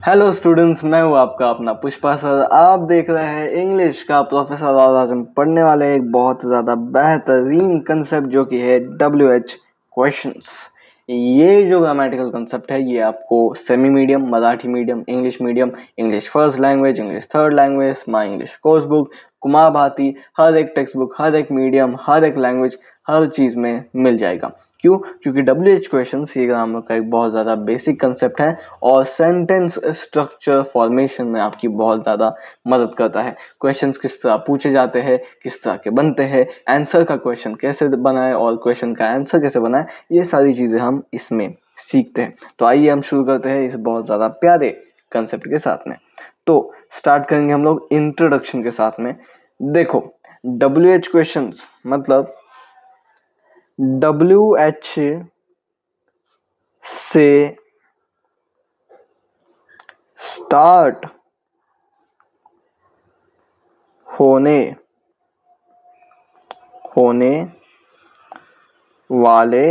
Hello students, मैं हूँ आपका अपना पुष्पा सर। आप देख रहे हैं इंग्लिश का प्रोफेसर और आज हम पढ़ने वाले हैं एक बहुत ज़्यादा बेहतरीन कंसेप्ट जो कि है WH क्वेश्चंस। ये जो ग्रामेटिकल कंसेप्ट है ये आपको semi medium, Marathi medium, English first language, English third language, my English course book, Kumar Bharati, हर एक टेक्स्ट बुक, हर एक मीडियम, हर एक लैंग्वेज, हर चीज़ में मिल जाएगा। क्यों? क्योंकि WH क्वेश्चंस ये ग्रामर का एक बहुत ज़्यादा बेसिक कंसेप्ट है और सेंटेंस स्ट्रक्चर फॉर्मेशन में आपकी बहुत ज़्यादा मदद करता है। क्वेश्चंस किस तरह पूछे जाते हैं, किस तरह के बनते हैं, आंसर का क्वेश्चन कैसे बनाए और क्वेश्चन का आंसर कैसे बनाए, ये सारी चीज़ें हम इसमें सीखते हैं। तो आइए हम शुरू करते हैं इस बहुत ज़्यादा प्यारे कंसेप्ट के साथ में। तो स्टार्ट करेंगे हम लोग इंट्रोडक्शन के साथ में। देखो, WH क्वेश्चंस मतलब WH से स्टार्ट होने वाले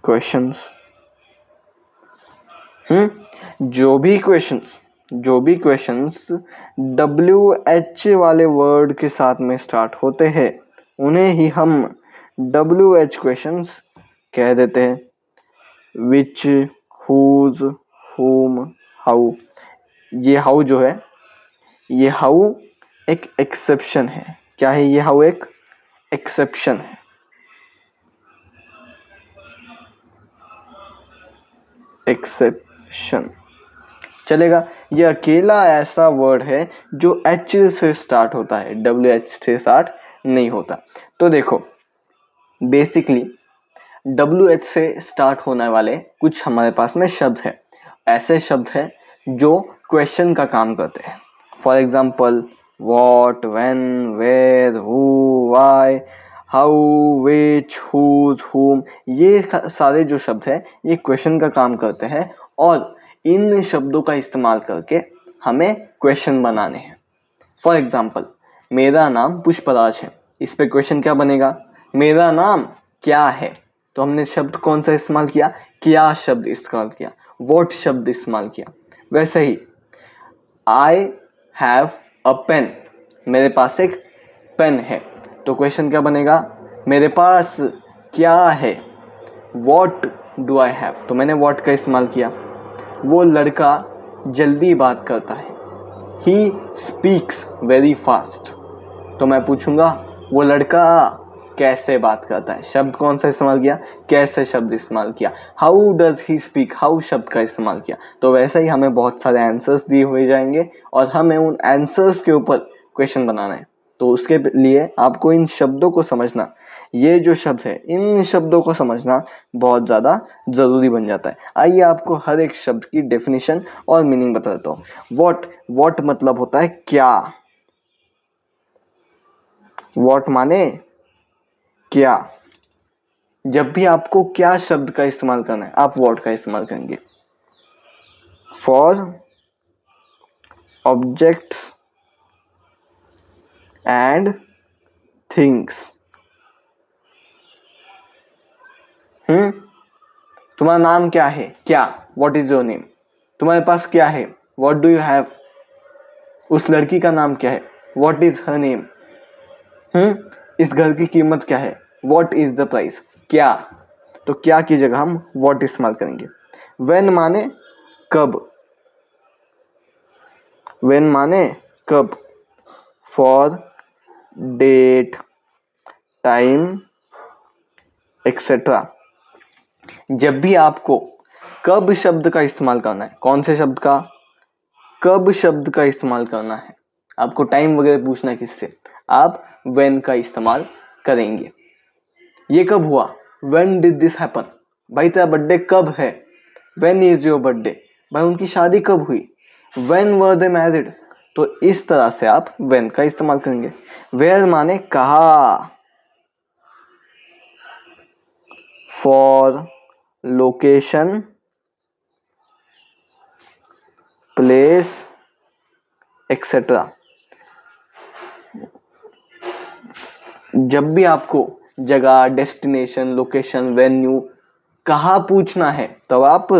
क्वेश्चंस, जो भी क्वेश्चंस WH वाले वर्ड के साथ में स्टार्ट होते हैं उन्हें ही हम WH क्वेश्चंस कह देते हैं। विच, हुज, हुम, हाउ। ये हाउ जो है, ये हाउ एक एक्सेप्शन है। क्या है ये हाउ? एक एक्सेप्शन है। एक्सेप्शन चलेगा। ये अकेला ऐसा वर्ड है जो H से स्टार्ट होता है, WH से स्टार्ट नहीं होता। तो देखो, बेसिकली WH से स्टार्ट होने वाले कुछ हमारे पास में शब्द है, ऐसे शब्द है जो क्वेश्चन का काम करते हैं। For example what, when, where, who, why, how, which, whose, whom. ये सारे जो शब्द है ये क्वेश्चन का काम करते हैं और इन शब्दों का इस्तेमाल करके हमें क्वेश्चन बनाने हैं। फॉर एग्जाम्पल, मेरा नाम पुष्पराज है। इस पे क्वेश्चन क्या बनेगा? मेरा नाम क्या है? तो हमने शब्द कौन सा इस्तेमाल किया? क्या शब्द इस्तेमाल किया, वॉट शब्द इस्तेमाल किया। वैसे ही आई हैव अ पेन, मेरे पास एक पेन है। तो क्वेश्चन क्या बनेगा? मेरे पास क्या है? What do I have. तो मैंने वॉट का इस्तेमाल किया। वो लड़का जल्दी बात करता है। He speaks very fast. तो मैं पूछूंगा वो लड़का कैसे बात करता है। शब्द कौन सा इस्तेमाल किया? कैसे शब्द इस्तेमाल किया। How does he speak, how शब्द का इस्तेमाल किया। तो वैसे ही हमें बहुत सारे आंसर्स दिए हुए जाएंगे और हमें उन आंसर्स के ऊपर क्वेश्चन बनाना है। तो उसके लिए आपको इन शब्दों को समझना, ये जो शब्द है इन शब्दों को समझना बहुत ज़्यादा ज़रूरी बन जाता है। आइए आपको हर एक शब्द की डेफिनेशन और मीनिंग बता देता हूँ। वॉट मतलब होता है क्या। वॉट माने क्या। जब भी आपको क्या शब्द का इस्तेमाल करना है आप वॉट का इस्तेमाल करेंगे। For objects and things. तुम्हारा नाम क्या है? क्या, व्हाट इज योर नेम। तुम्हारे पास क्या है? What do you have. उस लड़की का नाम क्या है? What is her name. इस घर की कीमत क्या है? What is the price. क्या। तो क्या की जगह हम व्हाट इस्तेमाल करेंगे। व्हेन माने कब। व्हेन माने कब। For date, time, etcetera. जब भी आपको कब शब्द का इस्तेमाल करना है, कौन से शब्द का? कब शब्द का इस्तेमाल करना है। आपको टाइम वगैरह पूछना है किससे? आप व्हेन का इस्तेमाल करेंगे। ये कब हुआ? When did this happen. भाई तेरा बर्थडे कब है? When is your birthday. भाई उनकी शादी कब हुई? When were they married. तो इस तरह से आप व्हेन का इस्तेमाल करेंगे। वेयर माने कहा। For location, place, etcetera. जब भी आपको जगह, डेस्टिनेशन, लोकेशन, वेन्यू, कहाँ पूछना है तो आप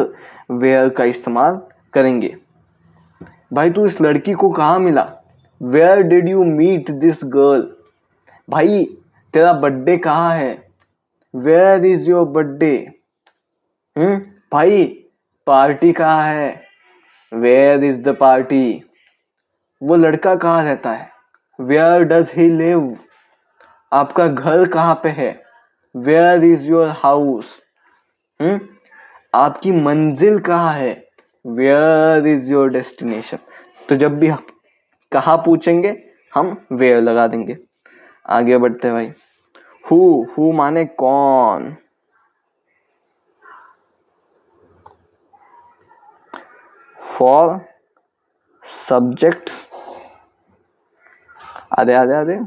वेयर का इस्तेमाल करेंगे। भाई तू इस लड़की को कहाँ मिला, where did you meet this girl. भाई तेरा बर्थडे कहाँ है, वेयर इज योर बर्थडे। भाई पार्टी कहाँ है, वेयर इज द पार्टी। वो लड़का कहाँ रहता है, वेयर डज ही लिव। आपका घर कहाँ पे है, वेयर इज योर हाउस। आपकी मंजिल कहाँ है, वेयर इज योर डेस्टिनेशन। तो जब भी कहाँ पूछेंगे हम वेयर लगा देंगे। आगे बढ़ते हैं भाई। हु माने कौन, फॉर सब्जेक्ट्स, आधे आधे आधे,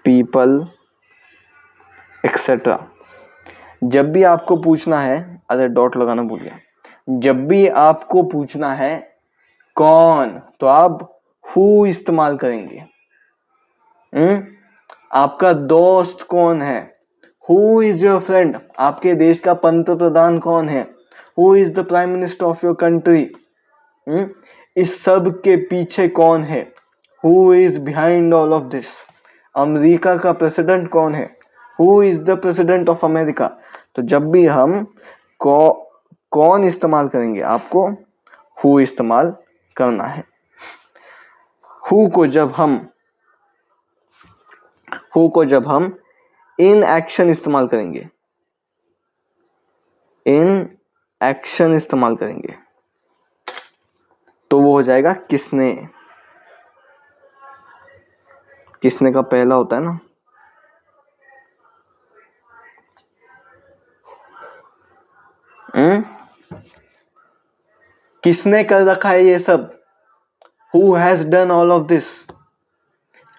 पीपल एक्सेट्रा। जब भी आपको पूछना है, अरे डॉट लगाना भूल गया, जब भी आपको पूछना है कौन तो आप हु इस्तेमाल करेंगे। आपका दोस्त कौन है, हु इज योर फ्रेंड। आपके देश का पंत प्रधान कौन है, who is the prime minister of your country. इस सब के पीछे कौन है, who is behind all of this. America का प्रेसिडेंट कौन है, who is the president of America. तो जब भी हम कौन इस्तेमाल करेंगे आपको हु इस्तेमाल करना है। हु को जब हम इन एक्शन इस्तेमाल करेंगे, इन एक्शन इस्तेमाल करेंगे तो वो हो जाएगा किसने। किसने का पहला होता है ना, किसने कर रखा है ये सब, who has done all of this.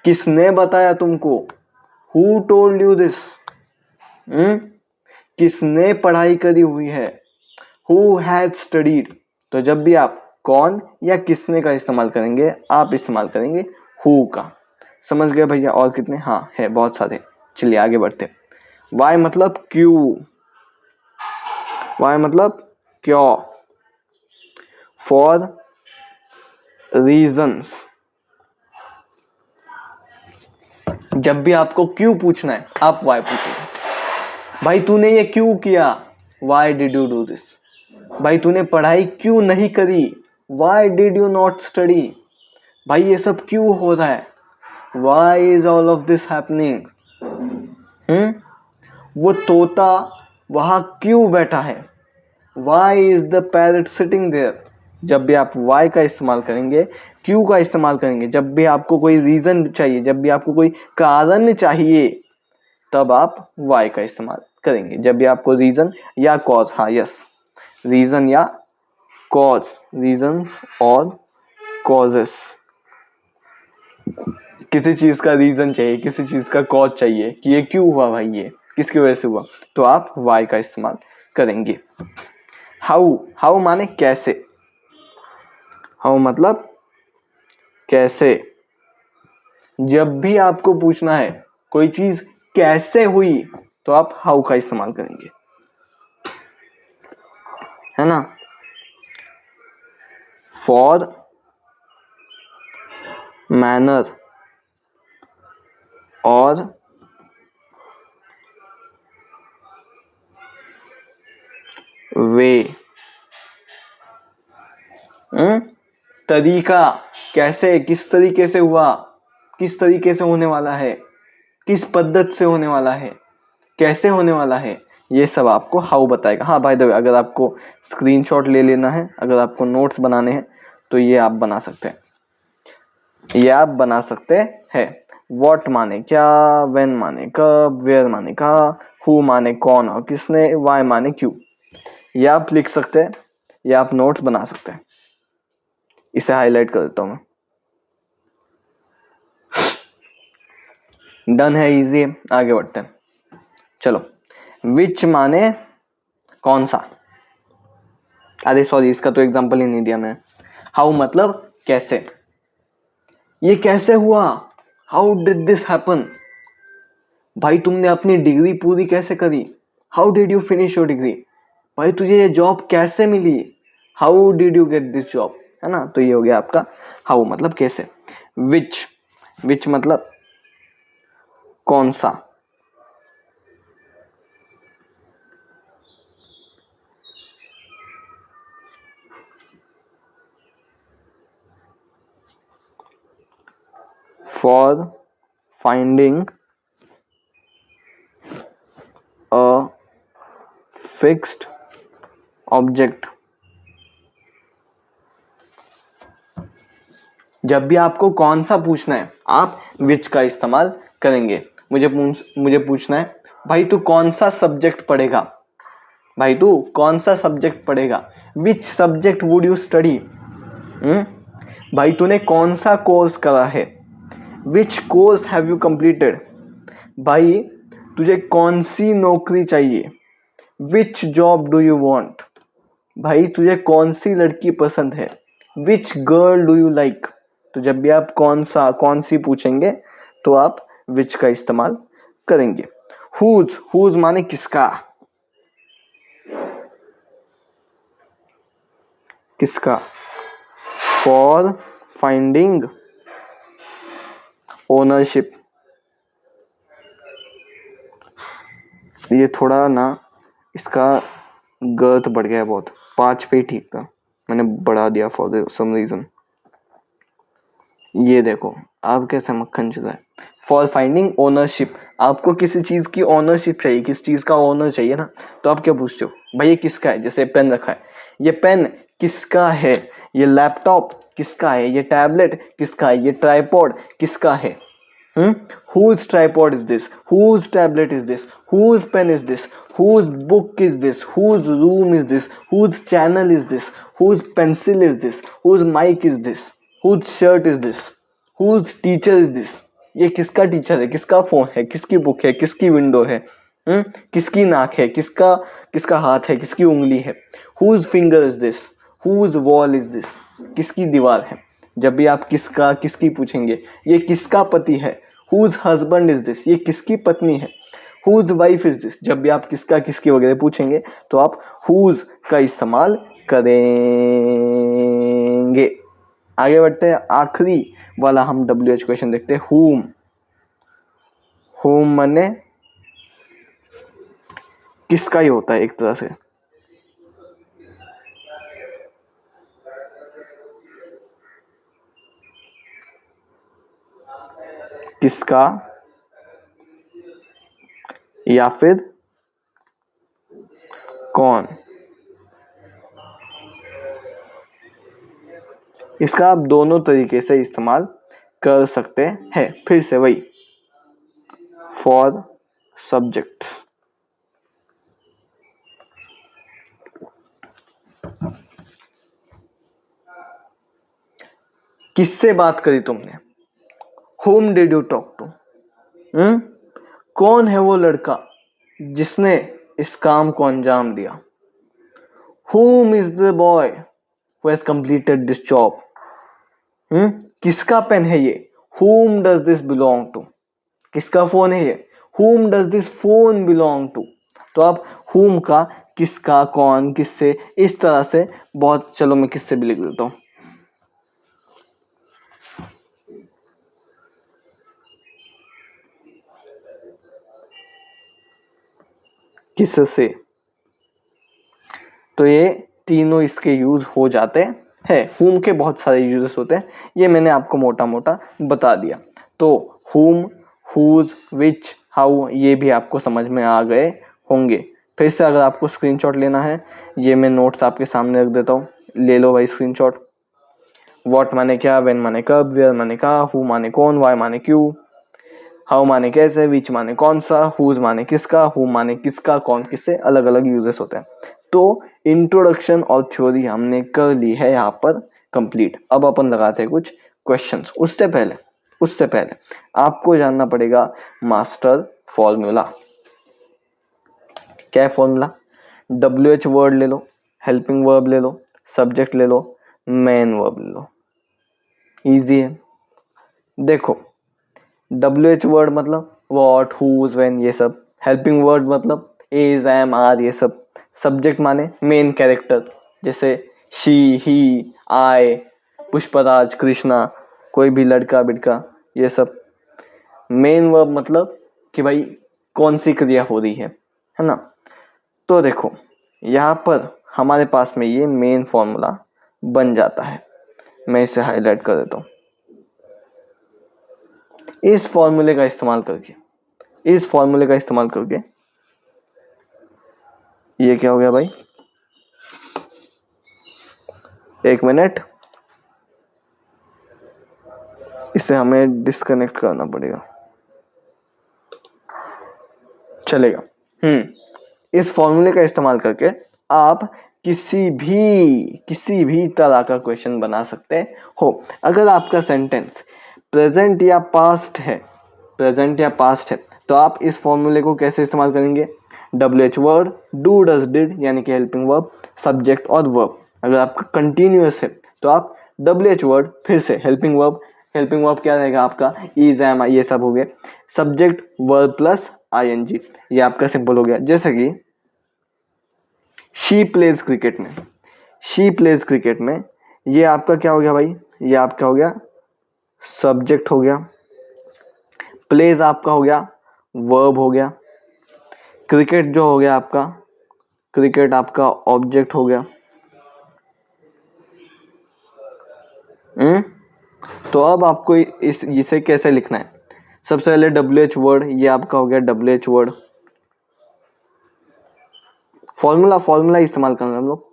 किसने बताया तुमको, हु टोल्ड यू दिस। किसने पढ़ाई करी हुई है, हु हैज स्टडीड। तो जब भी आप कौन या किसने का इस्तेमाल करेंगे आप इस्तेमाल करेंगे हु का। समझ गए भैया। और कितने, हाँ है बहुत सारे। चलिए आगे बढ़ते। वाई मतलब क्यों, वाई मतलब क्यों, फॉर रीजंस। जब भी आपको क्यों पूछना है आप वाई पूछेंगे। भाई तूने ये क्यों किया, why did you do this. भाई तूने पढ़ाई क्यों नहीं करी, why did you not study. भाई ये सब क्यों हो रहा है, why is all of this happening. वो तोता वहां क्यों बैठा है, why is the parrot sitting there. जब भी आप वाई का इस्तेमाल करेंगे, क्यों का इस्तेमाल करेंगे, जब भी आपको कोई रीजन चाहिए, जब भी आपको कोई कारण चाहिए तब आप वाई का इस्तेमाल करेंगे। जब भी आपको रीजन या कॉज, हाँ यस, रीजन या कॉज, रीजंस और कॉजेस। किसी चीज का रीजन चाहिए, किसी चीज का कॉज चाहिए कि ये क्यों हुआ भाई, ये किसकी वजह से हुआ, तो आप वाई का इस्तेमाल करेंगे। हाउ माने कैसे, हाउ मतलब कैसे। जब भी आपको पूछना है कोई चीज कैसे हुई तो आप हाउ का इस्तेमाल करेंगे, है ना। फॉर मैनर और वे, तरीका, कैसे, किस तरीके से हुआ, किस तरीके से होने वाला है, किस पद्धति से होने वाला है, कैसे होने वाला है, ये सब आपको हाउ बताएगा। हाँ बाय द वे, अगर आपको स्क्रीनशॉट ले लेना है, अगर आपको नोट्स बनाने हैं तो ये आप बना सकते हैं, ये आप बना सकते हैं। व्हाट माने क्या, व्हेन माने कब, वेयर माने कहाँ, हु माने कौन और किसने, वाई माने क्यों। ये आप लिख सकते हैं या आप नोट्स बना सकते हैं। इसे हाईलाइट कर देता हूं मैं। डन है, इजी है। आगे बढ़ते हैं, चलो। विच माने कौन सा, अरे सॉरी इसका तो एग्जांपल ही नहीं दिया मैंने। हाउ मतलब कैसे, ये कैसे हुआ, हाउ डिड दिस हैपन। भाई तुमने अपनी डिग्री पूरी कैसे करी, how did you finish your degree, भाई तुझे ये जॉब कैसे मिली, how did you get this job, है ना। तो ये हो गया आपका हाउ मतलब कैसे। विच मतलब कौन सा। For finding a fixed object. जब भी आपको कौन सा पूछना है आप विच का इस्तेमाल करेंगे। मुझे पूछना है भाई तू कौन सा सब्जेक्ट पढ़ेगा, भाई तू कौन सा सब्जेक्ट पढ़ेगा, which subject would you study. भाई तूने कौन सा कोर्स करा है, which course have you completed. भाई तुझे कौन सी नौकरी चाहिए, which job do you want. भाई तुझे कौन सी लड़की पसंद है, विच गर्ल डू यू लाइक। तो जब भी आप कौन सी पूछेंगे तो आप विच का इस्तेमाल करेंगे। हुज माने किसका, किसका। For finding ownership. ये थोड़ा ना इसका गर्थ बढ़ गया बहुत, 5 पे ही ठीक था, मैंने बढ़ा दिया फॉर सम रीजन। ये देखो आप कैसे मक्खन चुरा है। फॉर फाइंडिंग ओनरशिप, आपको किसी चीज की ओनरशिप चाहिए, किस चीज का ओनर चाहिए ना, तो आप क्या पूछते हो, भाई ये किसका है। जैसे पेन रखा है, ये पेन किसका है, ये लैपटॉप किसका है, ये टैबलेट किसका है, ये ट्राइपॉड किसका है। Whose tripod is this? Whose tablet is this? Whose pen is this? Whose book is this? Whose room is this? Whose channel is this? Whose pencil is this? Whose mic is this? Whose shirt is this? Whose teacher is this? ये किसका teacher है, किसका phone है, किसकी book है, किसकी window है, किसकी नाक है, किसका किसका हाथ है, किसकी उंगली है। Whose finger is this? Whose wall is this? किसकी दीवार है। जब भी आप किसका किसकी पूछेंगे, ये किसका पति है, whose husband is this, ये किसकी पत्नी है, whose wife is this। जब भी आप किसका किसकी वगैरह पूछेंगे तो आप whose का इस्तेमाल करेंगे। आगे बढ़ते हैं, आखिरी वाला हम WH क्वेश्चन देखते हैं। whom माने किसका ही होता है एक तरह से। किसका या फिर कौन। इसका आप दोनों तरीके से इस्तेमाल कर सकते हैं। फिर से वही फॉर सब्जेक्ट्स। किससे बात करी तुमने, whom did you talk to। कौन है वो लड़का जिसने इस काम को अंजाम दिया। whom is the boy who has completed this job। किसका पेन है ये, whom does this belong to। किसका फोन है ये, whom does this phone belong to। तो आप whom का किसका कौन किससे इस तरह से बहुत, चलो मैं किससे भी लिख देता हूं। किससे, तो ये तीनों इसके यूज हो जाते हैं। whom के बहुत सारे यूजेस होते हैं, ये मैंने आपको मोटा मोटा बता दिया। तो whom, whose, which, how ये भी आपको समझ में आ गए होंगे। फिर से अगर आपको स्क्रीनशॉट लेना है, ये मैं नोट्स आपके सामने रख देता हूँ, ले लो भाई स्क्रीनशॉट। व्हाट माने क्या, व्हेन माने कब, वेयर माने कहाँ, हु माने कौन, वाई माने क्यों, हाउ माने कैसे, विच माने कौन सा, हुज माने किसका, हु माने किसका, कौन किससे, अलग अलग यूजेस होते हैं। तो इंट्रोडक्शन और थ्योरी हमने कर ली है यहाँ पर कंप्लीट। अब अपन लगाते हैं कुछ क्वेश्चंस। उससे पहले आपको जानना पड़ेगा मास्टर फॉर्मूला। क्या है फॉर्मूला, WH वर्ड ले लो, हेल्पिंग वर्ब ले लो, सब्जेक्ट ले लो, मेन वर्ब ले लो। इजी है। देखो WH वर्ड मतलब वॉट, हुज, व्हेन, ये सब। हेल्पिंग वर्ड मतलब इज, एम, आर, ये सब। सब्जेक्ट माने मेन कैरेक्टर, जैसे शी, ही, आई, पुष्पराज, कृष्णा, कोई भी लड़का बिड़का, ये सब। मेन वर्ब मतलब कि भाई कौन सी क्रिया हो रही है ना। तो देखो यहाँ पर हमारे पास में ये मेन फॉर्मूला बन जाता है। मैं इसे हाईलाइट कर देता हूँ। इस फॉर्मूले का इस्तेमाल करके ये क्या हो गया भाई, एक मिनट, इसे हमें डिस्कनेक्ट करना पड़ेगा, चलेगा। इस फॉर्मूले का इस्तेमाल करके आप किसी भी तरह का क्वेश्चन बना सकते हो। अगर आपका सेंटेंस प्रेजेंट या पास्ट है तो आप इस फॉर्मूले को कैसे इस्तेमाल करेंगे? WH word, do, does, did, यानी कि हेल्पिंग वर्ब, सब्जेक्ट और वर्ब। अगर आपका कंटिन्यूअस है तो आप WH वर्ड, फिर से हेल्पिंग वर्ब क्या रहेगा आपका? इज, एम, ये सब हो गए। सब्जेक्ट वर्ब प्लस ING, ये आपका सिंपल हो गया। जैसे कि शी प्लेज क्रिकेट में ये आपका क्या हो गया भाई? ये आपका हो गया सब्जेक्ट हो गया, प्लेज आपका हो गया वर्ब हो गया, क्रिकेट जो हो गया आपका, क्रिकेट आपका ऑब्जेक्ट हो गया। तो अब आपको इसे कैसे लिखना है? सबसे पहले WH वर्ड, ये आपका हो गया WH वर्ड। फॉर्मूला इस्तेमाल करेंगे हम लोग।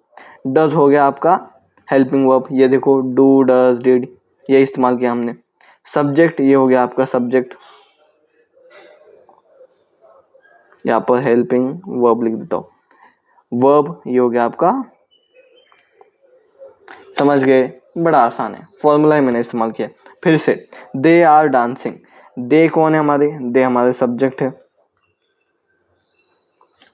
डज हो गया आपका हेल्पिंग वर्ब, ये देखो डू, डज, डिड, ये इस्तेमाल किया हमने। सब्जेक्ट ये हो गया आपका सब्जेक्ट, यहाँ पर हेल्पिंग वर्ब लिख देता हूँ। वर्ब ये हो गया आपका, समझ गए? बड़ा आसान है, फॉर्मूला ही मैंने इस्तेमाल किया। फिर से दे आर डांसिंग, दे कौन है हमारे? दे हमारे सब्जेक्ट है।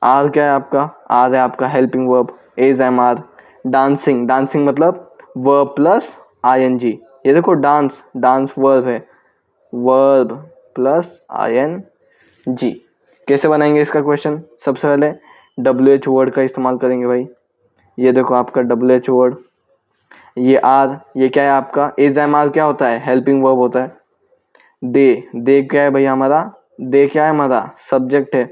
आर क्या है आपका? आर है आपका helping verb, is, am, are. Dancing मतलब वर्ब प्लस ING, ये देखो डांस वर्ब है, वर्ब प्लस ING। कैसे बनाएंगे इसका क्वेश्चन? सबसे पहले WH वर्ड का इस्तेमाल करेंगे भाई। ये देखो आपका WH वर्ड, ये आर, ये क्या है आपका? इज, एम, आर क्या होता है? हेल्पिंग वर्ब होता है। दे क्या है भैया हमारा? दे क्या है हमारा? सब्जेक्ट है,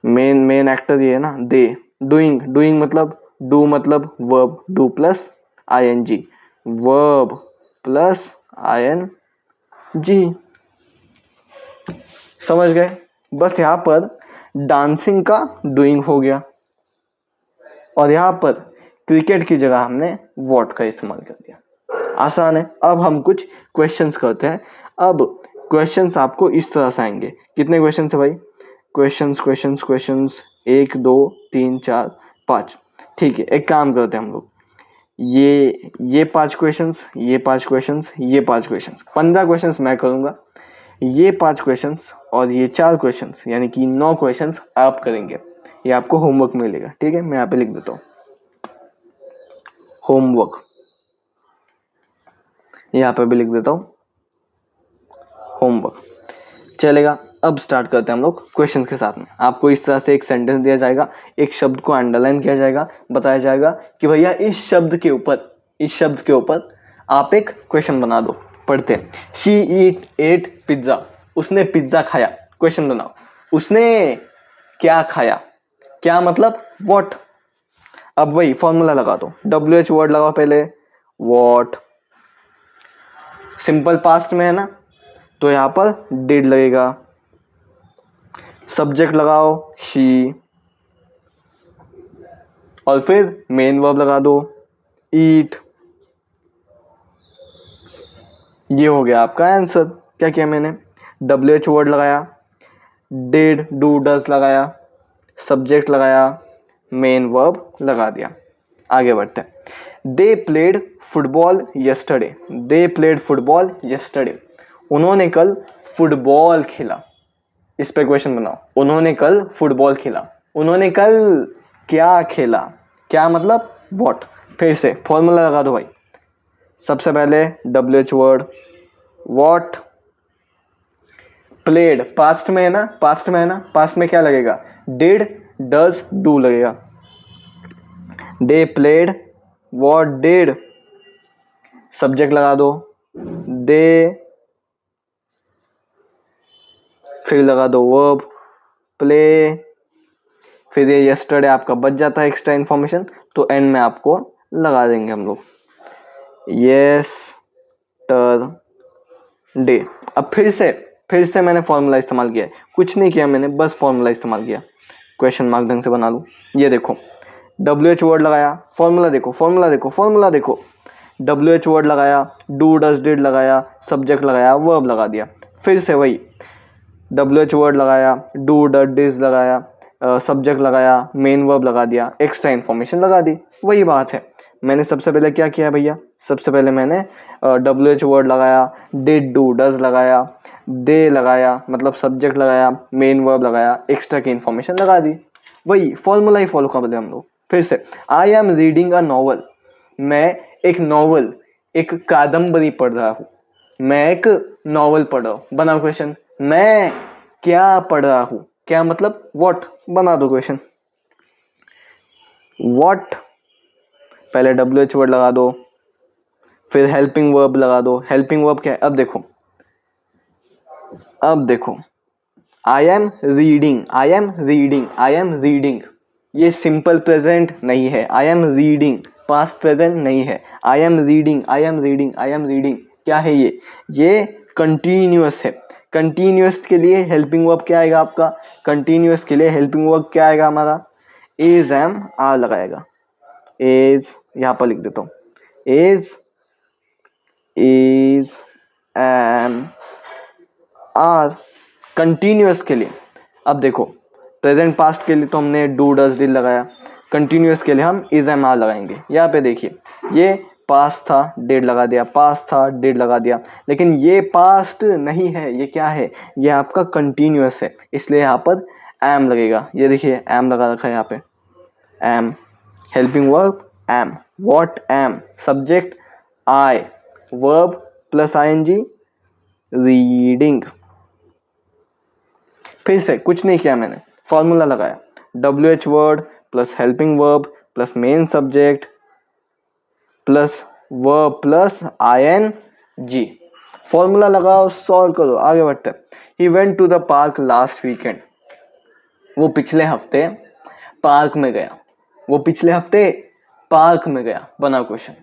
मेन एक्टर ये है ना, दे। डूइंग मतलब डू मतलब verb, do plus ING, verb plus ING। समझ गए? बस यहाँ पर डांसिंग का डूइंग हो गया और यहाँ पर क्रिकेट की जगह हमने वॉट का इस्तेमाल कर दिया। आसान है। अब हम कुछ क्वेश्चंस करते हैं। अब क्वेश्चंस आपको इस तरह से आएंगे। कितने क्वेश्चंस है भाई? क्वेश्चंस 1 2 3 4 5। ठीक है, एक काम करते हैं हम लोग, ये 5 क्वेश्चंस, ये 5 क्वेश्चंस, ये 5 क्वेश्चंस, 15 क्वेश्चंस मैं करूंगा। ये 5 क्वेश्चंस और ये 4 क्वेश्चंस, यानी कि 9 क्वेश्चंस आप करेंगे। ये आपको होमवर्क मिलेगा। ठीक है, मैं यहाँ पे लिख देता हूँ होमवर्क, यहाँ पे भी लिख देता हूँ होमवर्क। चलेगा। अब स्टार्ट करते हैं हम लोग क्वेश्चंस के साथ में। आपको इस तरह से एक सेंटेंस दिया जाएगा, एक शब्द को अंडरलाइन किया जाएगा, बताया जाएगा कि भैया इस शब्द के ऊपर आप एक क्वेश्चन बना दो। पढ़ते हैं। शी एट पिज्जा, उसने पिज्जा खाया। क्वेश्चन बनाओ, उसने क्या खाया? क्या मतलब व्हाट। अब वही फॉर्मूला लगा दो, WH वर्ड लगाओ पहले, व्हाट। सिंपल पास्ट में है ना, तो यहां पर डिड लगेगा। सब्जेक्ट लगाओ शी, और फिर मेन वर्ब लगा दो ईट। ये हो गया आपका आंसर। क्या किया मैंने? WH वर्ड लगाया, डिड, डू, डज लगाया, सब्जेक्ट लगाया, मेन वर्ब लगा दिया। आगे बढ़ते हैं। दे प्लेड फुटबॉल यस्टरडे, उन्होंने कल फुटबॉल खेला। इस पे क्वेश्चन बनाओ। उन्होंने कल फुटबॉल खेला, उन्होंने कल क्या खेला? क्या मतलब व्हाट। फिर से फॉर्मूला लगा दो भाई। सबसे पहले WH word what played past में है ना, पास्ट में है ना, पास्ट में क्या लगेगा, डिड, डज, डू लगेगा। They played, what did, subject लगा दो, दे, फिर लगा दो वर्ब, प्ले, फिर ये यस्टरडे आपका बच जाता है एक्स्ट्रा इन्फॉर्मेशन, तो एंड में आपको लगा देंगे हम लोग यस्टरडे। अब फिर से मैंने फॉर्मूला इस्तेमाल किया है, कुछ नहीं किया मैंने, बस फॉर्मूला इस्तेमाल किया। क्वेश्चन मार्क ढंग से बना लूँ, ये देखो WH वर्ड लगाया, फॉर्मूला देखो, फॉर्मूला देखो, फॉर्मूला देखो, WH वर्ड लगाया, डू डज डिड लगाया, सब्जेक्ट लगाया, वर्ब लगा दिया। फिर से वही WH वर्ड लगाया, डू डज डिड लगाया, सब्जेक्ट लगाया, मेन वर्ब लगा दिया, एक्स्ट्रा इन्फॉर्मेशन लगा दी। वही बात है, मैंने सबसे पहले क्या किया भैया, सबसे पहले मैंने WH वर्ड लगाया, डिड डू डज लगाया, दे लगाया, मतलब सब्जेक्ट लगाया, मेन वर्ब लगाया, एक्स्ट्रा की इन्फॉर्मेशन लगा दी। वही फॉर्मूला ही फॉलो कर रहे हम लोग। फिर से I am reading a novel, मैं एक नॉवल, एक कादम्बरी पढ़ रहा हूँ, मैं एक नॉवल पढ़ रहा हूँ। बनाओ क्वेश्चन, मैं क्या पढ़ रहा हूँ, क्या मतलब व्हाट, बना दो क्वेश्चन। व्हाट, पहले WH वर्ड लगा दो, फिर हेल्पिंग वर्ब लगा दो। हेल्पिंग वर्ब क्या है, अब देखो I am reading, I am reading, I am reading, ये सिंपल प्रेजेंट नहीं है, I am reading past present नहीं है, I am reading, I am reading, I am reading क्या है ये कंटिन्यूअस है। कंटिन्यूअस के लिए हेल्पिंग वर्ब क्या आएगा आपका, कंटिन्यूअस के लिए हेल्पिंग वर्ब क्या आएगा हमारा, इज एम आर लगाएगा, इज, यहाँ पर लिख देता हूँ, इज एम आर कंटिन्यूअस के लिए। अब देखो प्रेजेंट पास्ट के लिए तो हमने डू डज डिड लगाया, कंटिन्यूअस के लिए हम इज एम आर लगाएंगे। यहाँ पे देखिए ये पास्ट था, डिड लगा दिया, पास्ट था, डिड लगा दिया, लेकिन ये पास्ट नहीं है, ये क्या है, ये आपका कंटिन्यूअस है, इसलिए यहाँ पर एम लगेगा। ये देखिए एम लगा रखा है यहाँ पे, am, helping verb am, what am, subject I, verb plus ING reading. फिर से कुछ नहीं किया मैंने, फॉर्मूला लगाया, WH word plus helping verb plus main subject plus verb plus ING, formula लगाओ, सॉल्व करो, आगे बढ़ते हैं। He went to the park last weekend, वो पिछले हफ्ते पार्क में गया, वो पिछले हफ्ते पार्क में गया। बनाओ क्वेश्चन,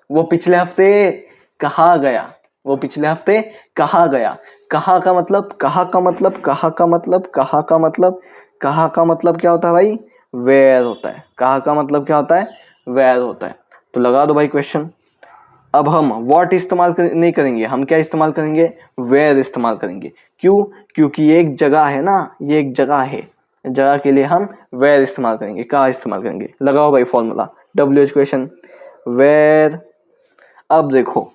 वो पिछले हफ्ते कहाँ गया, वो पिछले हफ्ते कहाँ गया, कहाँ का मतलब, कहाँ का मतलब, कहाँ का मतलब, कहाँ का मतलब, कहाँ का मतलब क्या होता है भाई, वेयर होता है। कहाँ का मतलब क्या होता है, वेयर होता है। तो लगा दो भाई क्वेश्चन। अब हम व्हाट इस्तेमाल नहीं करेंगे, हम क्या इस्तेमाल करेंगे, वेयर इस्तेमाल करेंगे। क्यों, क्योंकि ये एक जगह है ना, ये एक जगह है, जगह के लिए हम वेयर इस्तेमाल करेंगे, कहाँ इस्तेमाल करेंगे। लगाओ भाई फॉर्मूला, WH क्वेश्चन, वेयर। अब देखो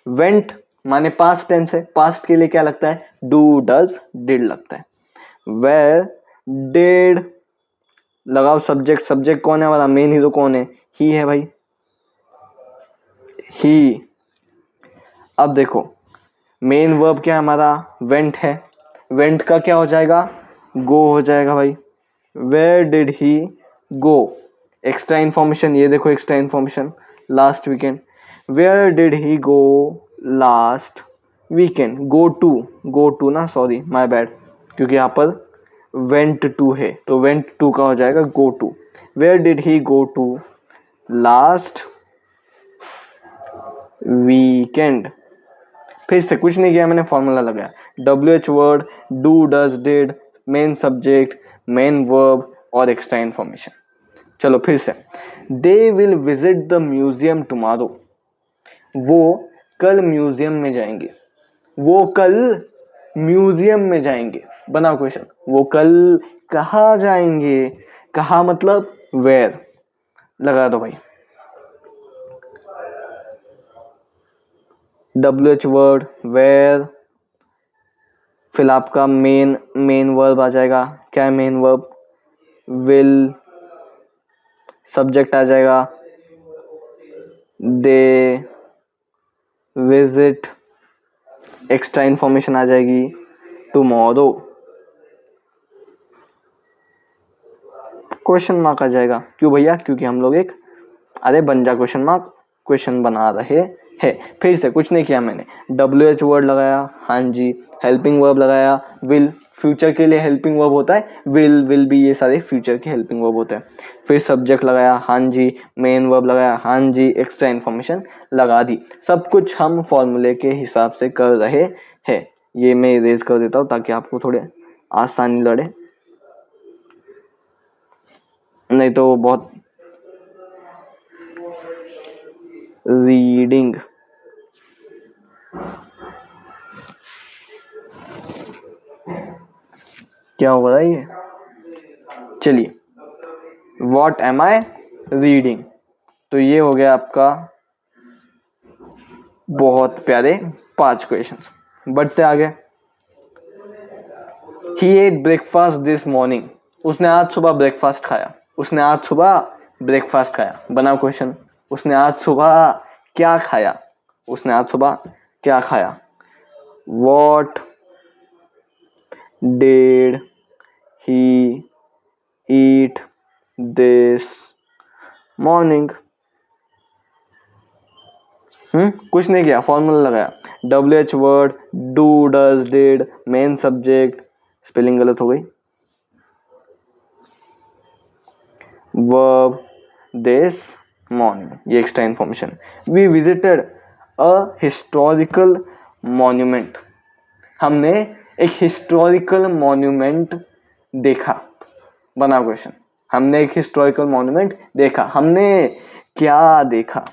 वेंट माने पास्ट टेंस है, पास्ट के लिए क्या लगता है, डू डज डिड लगता है। वेयर डिड, लगाओ सब्जेक्ट, सब्जेक्ट कौन है हमारा, मेन हीरो कौन है, ही है भाई, ही। अब देखो मेन वर्ब क्या है हमारा, वेंट है, वेंट का क्या हो जाएगा, गो हो जाएगा भाई। Where did he go, extra information, ये देखो extra information, last weekend. Where did he go last weekend, go to ना, सॉरी माय बैड, क्योंकि यहाँ पर वेंट टू है, तो वेंट टू का हो जाएगा go to. Where did he go to last weekend. फिर से कुछ नहीं किया मैंने, फॉर्मूला लगाया, WH word, do does did, main subject, main verb और एक्स्ट्रा इन्फॉर्मेशन। चलो फिर से, they will visit the museum tomorrow, वो कल म्यूजियम में जाएंगे, वो कल म्यूजियम में जाएंगे। बनाओ क्वेश्चन, वो कल कहाँ जाएंगे, कहाँ मतलब वेयर, लगा दो भाई, WH वर्ड, वेयर, फिर आपका मेन वर्ब आ जाएगा, क्या है मेन वर्ब, विल, सब्जेक्ट आ जाएगा, दे विजिट, एक्स्ट्रा इन्फॉर्मेशन आ जाएगी, टुमारो, क्वेश्चन मार्क आ जाएगा। क्यों भैया? क्योंकि हम लोग एक अरे बन जा क्वेश्चन मार्क क्वेश्चन बना रहे हैं। फिर से कुछ नहीं किया मैंने, WH वर्ड लगाया, हाँ जी, हेल्पिंग वर्ब लगाया, विल, फ्यूचर के लिए हेल्पिंग वर्ब होता है, विल बी, ये सारे फ्यूचर के हेल्पिंग वर्ब होते हैं। फिर सब्जेक्ट लगाया, हाँ जी, मेन वर्ब लगाया, हाँ जी, एक्स्ट्रा इन्फॉर्मेशन लगा दी। सब कुछ हम फॉर्मूले के हिसाब से कर रहे हैं। ये मैं इरेज कर देता हूँ ताकि आपको थोड़े आसानी लड़े, नहीं तो बहुत रीडिंग क्या हो रहा है ये। चलिए, व्हाट एम आई रीडिंग, तो ये हो गया आपका बहुत प्यारे 5 क्वेश्चंस। बढ़ते आगे। ही एट ब्रेकफास्ट दिस मॉर्निंग, उसने आज सुबह ब्रेकफास्ट खाया, उसने आज सुबह ब्रेकफास्ट खाया। बनाओ क्वेश्चन, उसने आज सुबह क्या खाया, उसने आज सुबह क्या खाया। What did he eat this morning. कुछ नहीं किया, फॉर्मूला लगाया, WH word, do, does, did, main subject, spelling गलत हो गई, वर्ब, दिस मॉर्निंग, ये extra information. We visited a historical monument, हमने एक हिस्टोरिकल मॉन्यूमेंट देखा। बनाओ क्वेश्चन, हमने एक हिस्टोरिकल मॉन्यूमेंट देखा, हमने क्या देखा,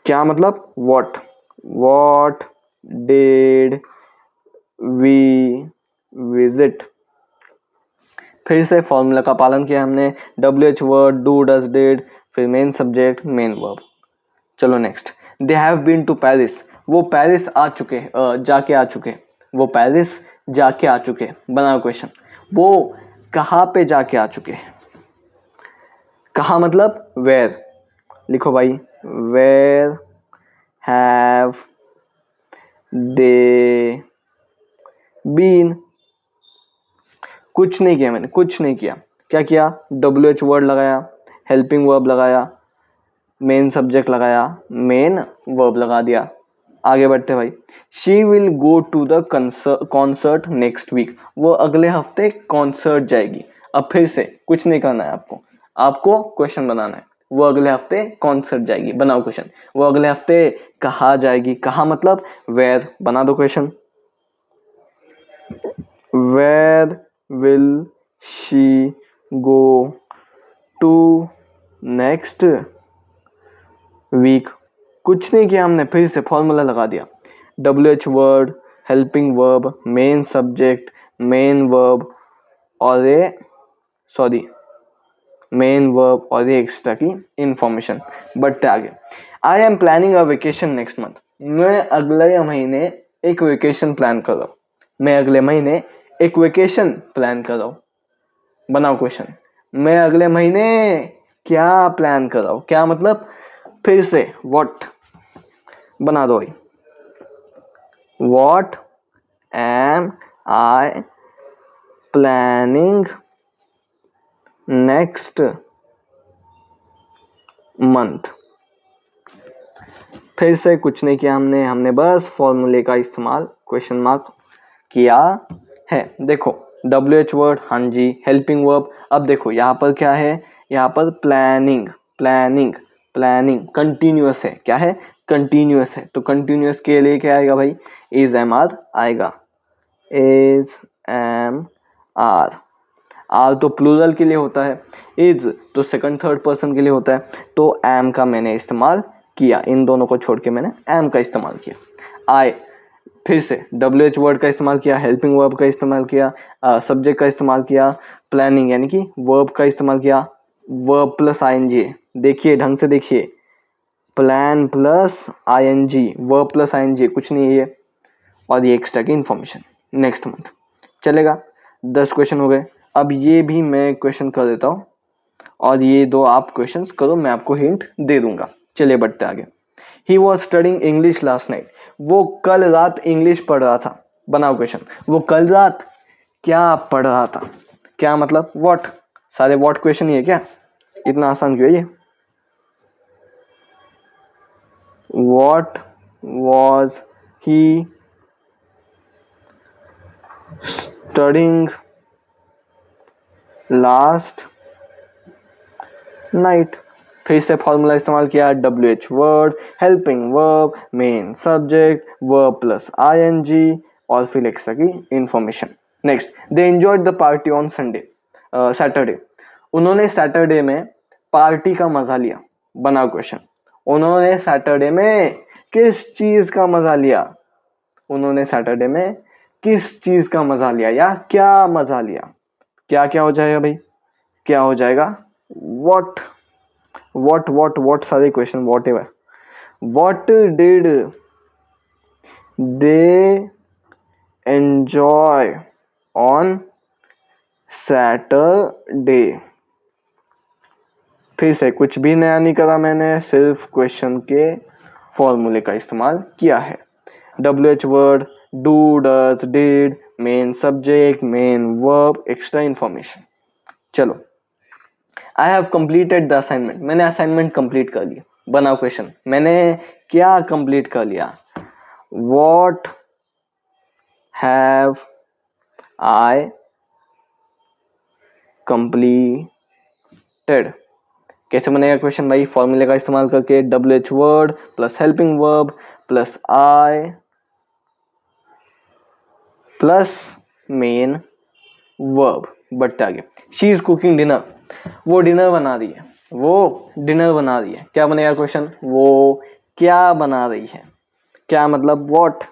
क्या मतलब व्हाट डिड वी विजिट। फिर से फॉर्मूला का पालन किया हमने, WH word, do, does, did, फिर मेन सब्जेक्ट, मेन वर्ब। चलो next, they have been to Paris, वो पेरिस आ चुके, जाके आ चुके, वो पेरिस जाके आ चुके। बनाओ क्वेश्चन, वो कहाँ पे जाके आ चुके, कहाँ मतलब वेयर। लिखो भाई, वेयर हैव दे बीन। कुछ नहीं किया मैंने, कुछ नहीं किया। क्या किया? WH वर्ड लगाया, हेल्पिंग वर्ब लगाया, मेन सब्जेक्ट लगाया, मेन वर्ब लगा दिया। आगे बढ़ते भाई। She will go to the concert next week, वो अगले हफ्ते कॉन्सर्ट जाएगी। अब फिर से कुछ नहीं करना है आपको, आपको क्वेश्चन बनाना है। वो अगले हफ्ते कॉन्सर्ट जाएगी। बनाओ क्वेश्चन, वो अगले हफ्ते कहाँ जाएगी, कहाँ मतलब वेयर। बना दो question, where will she go to next week. कुछ नहीं किया हमने, फिर से फॉर्मूला लगा दिया, WH word, helping verb, main subject, main verb और ये एक्स्ट्रा की इंफॉर्मेशन। बढ़ते आगे। I am planning a vacation next month, मैं अगले महीने एक वेकेशन प्लान कर रहा हूँ, मैं अगले महीने एक वेकेशन प्लान कर रहा हूँ। बनाओ क्वेश्चन, मैं अगले महीने क्या प्लान कर रहा हूँ, क्या मतलब फिर से व्हाट। बना दो भाई, what am I planning next month. फिर से कुछ नहीं किया हमने बस फॉर्मूले का इस्तेमाल क्वेश्चन मार्क किया है। देखो, WH वर्ड, हाँ जी, हेल्पिंग वर्ब। अब देखो यहाँ पर क्या है, यहाँ पर प्लानिंग कंटिन्यूअस है। क्या है? कंटिन्यूअस है। तो कंटिन्यूअस के लिए क्या आएगा भाई? इज एम आर आएगा, इज एम आर। आर तो प्लूरल के लिए होता है, इज तो सेकंड थर्ड पर्सन के लिए होता है। तो एम का मैंने इस्तेमाल किया, इन दोनों को छोड़ के मैंने एम का इस्तेमाल किया। आई, फिर से WH वर्ड का इस्तेमाल किया, हेल्पिंग वर्ब का इस्तेमाल किया, सब्जेक्ट का इस्तेमाल किया, प्लानिंग यानी कि वर्ब का इस्तेमाल किया, वर्ब प्लस ING। देखिए ढंग से देखिए, plan plus ING, verb plus ING, कुछ नहीं है ये, और ये एक्स्ट्रा की इंफॉर्मेशन नेक्स्ट मंथ। चलेगा, 10 क्वेश्चन हो गए। अब ये भी मैं क्वेश्चन कर देता हूँ और ये दो आप क्वेश्चंस करो, मैं आपको हिंट दे दूंगा। चलिए बढ़ते आगे। He was studying English last night, वो कल रात इंग्लिश पढ़ रहा था। बनाओ क्वेश्चन, वो कल रात क्या पढ़ रहा था। क्या मतलब व्हाट, सारे व्हाट क्वेश्चन ही है क्या, इतना आसान क्यों है ये। What was he studying last night. फिर से फॉर्मूला इस्तेमाल किया, WH word, helping verb, main subject, verb plus ING और फिर एक्स्ट्रा की information. Next, they enjoyed the party on Sunday, Saturday. उन्होंने सैटरडे में पार्टी का मजा लिया। बनाओ क्वेश्चन, उन्होंने सैटरडे में किस चीज का मजा लिया। उन्होंने सैटरडे में किस चीज का मजा लिया या क्या मजा लिया। क्या क्या हो जाएगा भाई, क्या हो जाएगा, व्हाट व्हाट व्हाट व्हाट सारे question what ever. What did they enjoy on Saturday. फिर से कुछ भी नया नहीं करा मैंने, सिर्फ क्वेश्चन के फॉर्मूले का इस्तेमाल किया है। WH word, do, does, did, main subject, main verb, extra information. चलो, I have completed the assignment. मैंने असाइनमेंट कंप्लीट कर लिया। बनाओ क्वेश्चन, मैंने क्या कंप्लीट कर लिया। What have I completed. कैसे बनेगा क्वेश्चन भाई, फॉर्मूले का इस्तेमाल करके, WH word plus helping verb plus I plus main verb. बढ़ते आगे, शी इज कुकिंग डिनर। वो डिनर बना रही है, वो डिनर बना रही है। क्या बनेगा क्वेश्चन, वो क्या बना रही है। क्या मतलब what,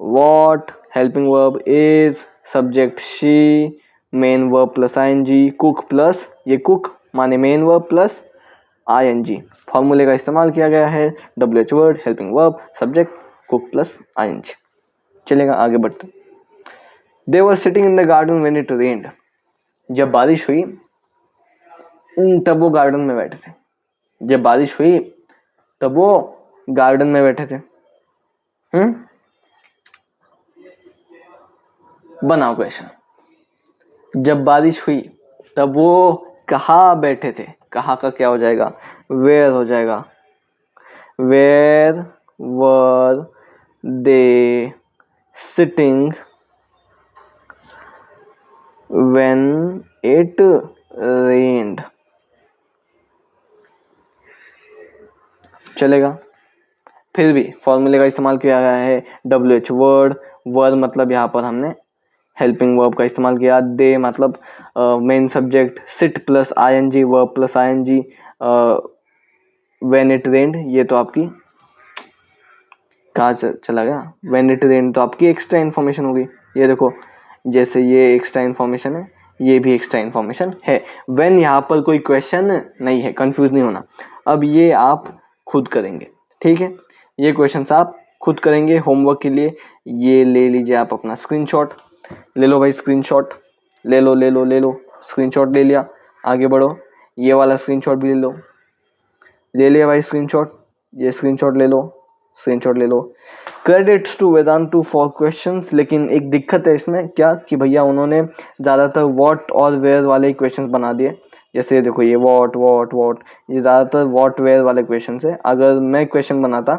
what helping verb is, subject she, main verb plus ING, cook plus, ये कुक माने मेन वर्ब प्लस ING। फॉर्मूले का इस्तेमाल किया गया है, WH word, helping verb, subject, cook plus ING। चलेगा, आगे बढ़ते। They were sitting in the garden when it rained. जब बारिश हुई तब वो गार्डन में बैठे थे। जब बारिश हुई तब वो गार्डन में बैठे थे। बनाओ क्वेश्चन, जब बारिश हुई तब वो कहाँ बैठे थे। कहाँ का क्या हो जाएगा, वेयर हो जाएगा। Where were they sitting when it rained। चलेगा। फिर भी फॉर्मूले का इस्तेमाल किया गया है, WH वर्ड, वर्ड मतलब यहाँ पर हमने हेल्पिंग वर्ब का इस्तेमाल किया, दे मतलब main subject, sit plus ING, verb plus ING, when it rained ये तो आपकी कहाँ चला गया, when it rained तो आपकी एक्स्ट्रा इन्फॉर्मेशन होगी। ये देखो, जैसे ये एक्स्ट्रा इन्फॉर्मेशन है, ये भी एक्स्ट्रा इन्फॉर्मेशन है। व्हेन यहाँ पर कोई क्वेश्चन नहीं है, कंफ्यूज नहीं होना। अब ये आप खुद करेंगे, ठीक है, ये क्वेश्चंस आप खुद करेंगे होमवर्क के लिए। ये ले लीजिए आप अपना स्क्रीनशॉट, ले लो भाई स्क्रीनशॉट, ले लो ले लो ले लो, स्क्रीनशॉट ले लिया, आगे बढ़ो। ये वाला स्क्रीनशॉट भी ले लो, ले लिया भाई स्क्रीनशॉट, ये स्क्रीनशॉट ले लो, स्क्रीनशॉट ले लो। Credits to Vedantu for questions, लेकिन एक दिक्कत है इसमें, क्या कि भैया उन्होंने ज़्यादातर व्हाट और वेयर वाले क्वेश्चंस बना दिए। जैसे देखो ये व्हाट व्हाट व्हाट, ये ज़्यादातर व्हाट वेयर वाले क्वेश्चंस है। अगर मैं क्वेश्चन बनाता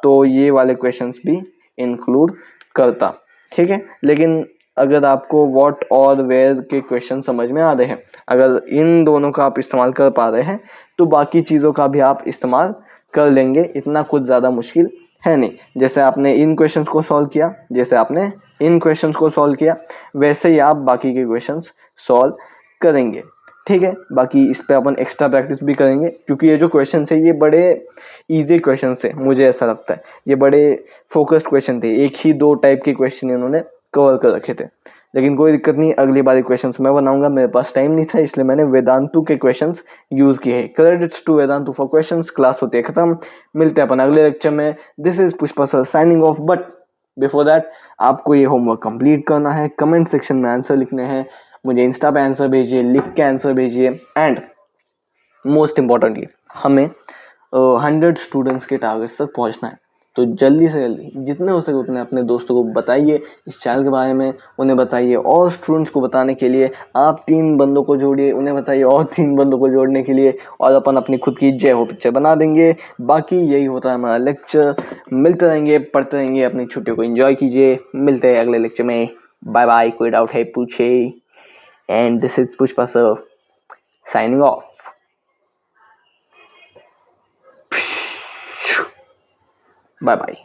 तो ये वाले क्वेश्चंस भी इंक्लूड करता, ठीक है। लेकिन अगर आपको व्हाट और वेयर के क्वेश्चन समझ में आ रहे हैं, अगर इन दोनों का आप इस्तेमाल कर पा रहे हैं, तो बाकी चीज़ों का भी आप इस्तेमाल कर लेंगे। इतना कुछ ज़्यादा मुश्किल है नहीं। जैसे आपने इन क्वेश्चंस को सॉल्व किया, जैसे आपने इन क्वेश्चंस को सॉल्व किया, वैसे ही आप बाकी के क्वेश्चंस सॉल्व करेंगे, ठीक है। बाकी इस पे अपन एक्स्ट्रा प्रैक्टिस भी करेंगे, क्योंकि ये जो क्वेश्चन है ये बड़े इजी क्वेश्चन थे, मुझे ऐसा लगता है। ये बड़े फोकस्ड क्वेश्चन थे, एक ही दो टाइप के क्वेश्चन इन्होंने कवर कर रखे थे। लेकिन कोई दिक्कत नहीं, अगली बार क्वेश्चंस मैं बनाऊंगा। मेरे पास टाइम नहीं था, इसलिए मैंने वेदांतु के क्वेश्चंस यूज किए हैं। Credits to Vedantu for questions. Class होती है खत्म, मिलते हैं अपन अगले लेक्चर में। This is Pushpa sir signing off, but before that आपको ये होमवर्क कंप्लीट करना है, कमेंट सेक्शन में आंसर लिखने हैं, मुझे इंस्टा पे आंसर भेजिए, लिख के आंसर भेजिए। एंड मोस्ट इंपॉर्टेंटली हमें 100 स्टूडेंट्स के टारगेट्स तक पहुंचना है। तो जल्दी से जल्दी जितने हो सके उतने अपने दोस्तों को बताइए इस चैनल के बारे में, उन्हें बताइए। और स्टूडेंट्स को बताने के लिए आप 3 बंदों को जोड़िए, उन्हें बताइए और 3 बंदों को जोड़ने के लिए, और अपन अपनी खुद की जय हो पिक्चर बना देंगे। बाकी यही होता है हमारा लेक्चर। मिलते रहेंगे, पढ़ते रहेंगे, अपनी छुट्टियों को एंजॉय कीजिए। मिलते हैं अगले लेक्चर में। Bye bye. कोई डाउट है पूछे। And this is Pushpa sir signing off. Bye bye.